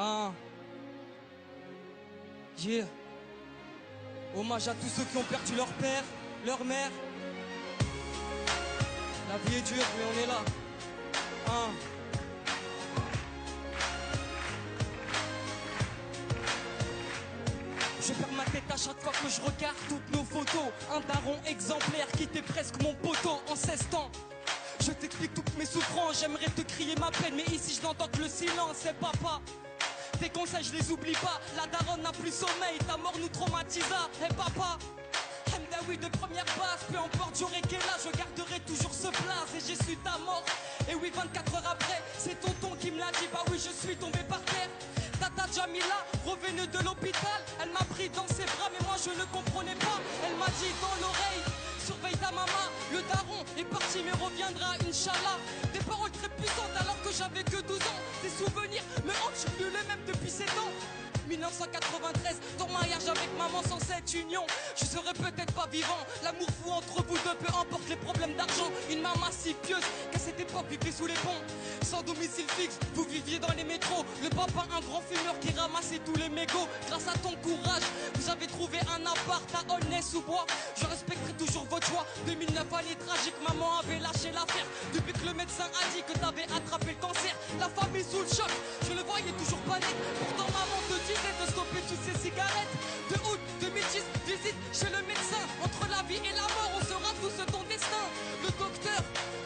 Ah. Yeah. Hommage à tous ceux qui ont perdu leur père, leur mère. La vie est dure, mais on est là. Ah. Je perds ma tête à chaque fois que je regarde toutes nos photos. Un daron exemplaire qui était presque mon poteau en 16 ans. Je t'explique toutes mes souffrances, j'aimerais te crier ma peine, mais ici je n'entends que le silence, c'est papa. Tes conseils je les oublie pas, la daronne n'a plus sommeil, ta mort nous traumatisa. Et papa, oui de première base, peu importe j'aurai quel âge, je garderai toujours ce blaze et j'ai su ta mort. Et oui 24 heures après, c'est tonton qui me l'a dit, bah oui je suis tombé par terre. Tata Jamila, revenue de l'hôpital, elle m'a pris dans ses bras mais moi je ne comprenais pas. Elle m'a dit dans l'oreille, surveille ta maman, le daron est parti mais reviendra Inch'Allah. Des paroles très puissantes alors que j'avais que 12 ans. Des souvenirs me hantent, je suis plus le même depuis 7 ans. 1993, ton mariage avec maman sans cette union, je serais peut-être pas vivant. L'amour fou entre vous deux, peu importe les problèmes d'argent. Une maman si pieuse qu'à cette époque vivait sous les ponts. Sans domicile fixe, vous viviez dans les métros. Le papa un grand fumeur qui ramassait tous les mégots. Grâce à ton courage, vous avez trouvé un appart à Aulnay-sous-Bois. Je respecterai toujours votre choix. 2009 année tragique, maman avait lâché l'affaire. Depuis que le médecin a dit que t'avais attrapé le cancer, la famille sous le choc, je le voyais toujours panique. Pourtant maman te disait de stopper toutes ces cigarettes. De août 2010, visite chez le médecin. Entre la vie et la mort, on sera tous ton destin. Le docteur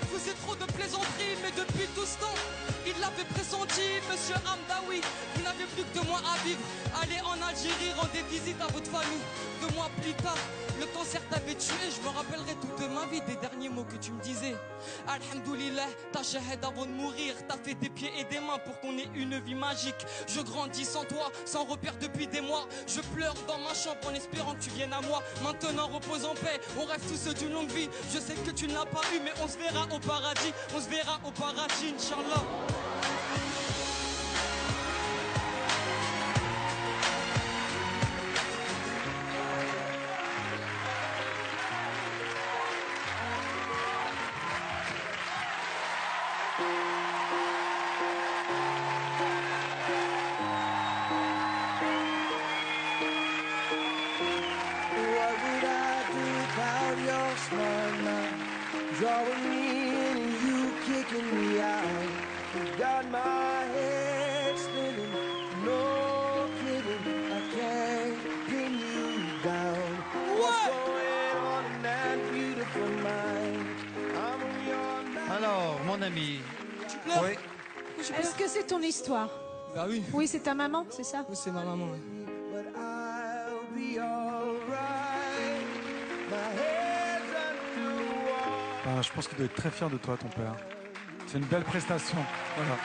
faisait trop de plaisanteries, mais depuis tout ce temps, il l'avait pressenti, monsieur Hamdaoui. Vous n'avez plus que 2 mois à vivre. Allez en Algérie, rendez visite à votre famille. 2 mois plus tard, le cancer t'avait tué. Je me rappellerai toute ma vie des derniers mots que tu me disais. Alhamdoulilah, t'as shahid avant de mourir. T'as fait des pieds et des mains pour qu'on ait une vie magique. Je grandis sans toi, sans repère depuis des mois. Je pleure dans ma chambre en espérant que tu viennes à moi. Maintenant repose en paix, on rêve tous d'une longue vie. Je sais que tu ne l'as pas eu, mais on se verra au paradis. On se verra au paradis, Inch'Allah. Drawing me in and you kicking me out. You got my head spinning, no kidding. I can't pin you down. What's going on in that beautiful mind? I'm on your mind. Alors, mon ami. Tu pleures? Oui. Est-ce que c'est ton histoire? Bah oui. Oui, c'est ta maman, c'est ça? Oui, c'est ma maman. Ouais. But I'll be alright. My head's underwater. Je pense qu'il doit être très fier de toi, ton père. C'est une belle prestation. Voilà.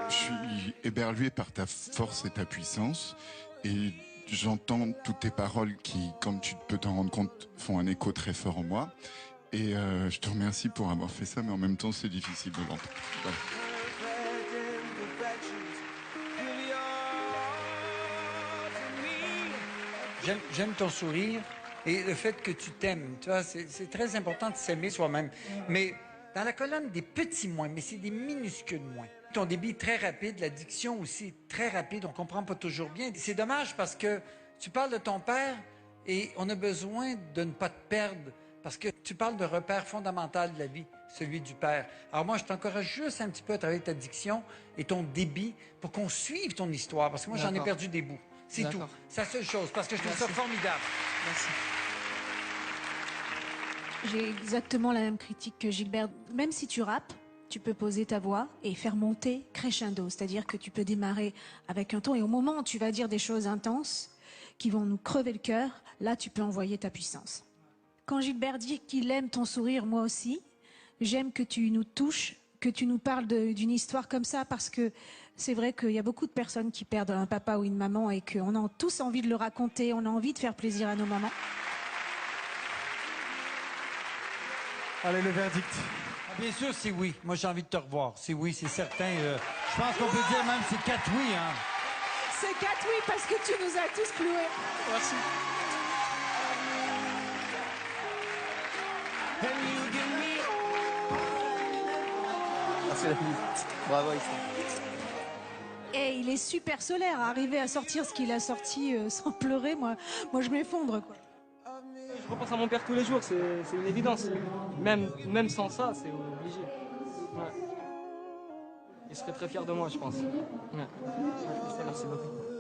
Je suis éberlué par ta force et ta puissance et j'entends toutes tes paroles qui, comme tu peux t'en rendre compte, font un écho très fort en moi. Et je te remercie pour avoir fait ça, mais en même temps, c'est difficile de l'entendre. Voilà. J'aime ton sourire et le fait que tu t'aimes. Tu vois, c'est très important de s'aimer soi-même. Mais dans la colonne des petits moins, mais c'est des minuscules moins. Ton débit est très rapide, la diction aussi est très rapide, on comprend pas toujours bien. C'est dommage parce que tu parles de ton père et on a besoin de ne pas te perdre parce que tu parles de repère fondamental de la vie, celui du père. Alors moi, je t'encourage juste un petit peu à travailler ta diction et ton débit pour qu'on suive ton histoire parce que moi, j'en ai perdu des bouts. C'est tout. C'est la seule chose, parce que je trouve ça formidable. Merci. J'ai exactement la même critique que Gilbert. Même si tu rappes, tu peux poser ta voix et faire monter crescendo. C'est-à-dire que tu peux démarrer avec un ton et au moment où tu vas dire des choses intenses qui vont nous crever le cœur, là, tu peux envoyer ta puissance. Quand Gilbert dit qu'il aime ton sourire, moi aussi, j'aime que tu nous touches, que tu nous parles d'une histoire comme ça parce que c'est vrai qu'il y a beaucoup de personnes qui perdent un papa ou une maman et qu'on a tous envie de le raconter, on a envie de faire plaisir à nos mamans. Allez, le verdict. Bien sûr, c'est oui. Moi, j'ai envie de te revoir. C'est oui, c'est certain. Je pense qu'on peut dire même c'est 4 oui. Hein. C'est 4 oui parce que tu nous as tous cloués. Merci. c'est la vie. Bravo, Ixon. Et il est super solaire, arriver à sortir ce qu'il a sorti sans pleurer, moi je m'effondre, quoi. Je repense à mon père tous les jours, c'est une évidence. Même sans ça, c'est obligé. Ouais. Il serait très fier de moi, je pense. Ouais. Merci beaucoup.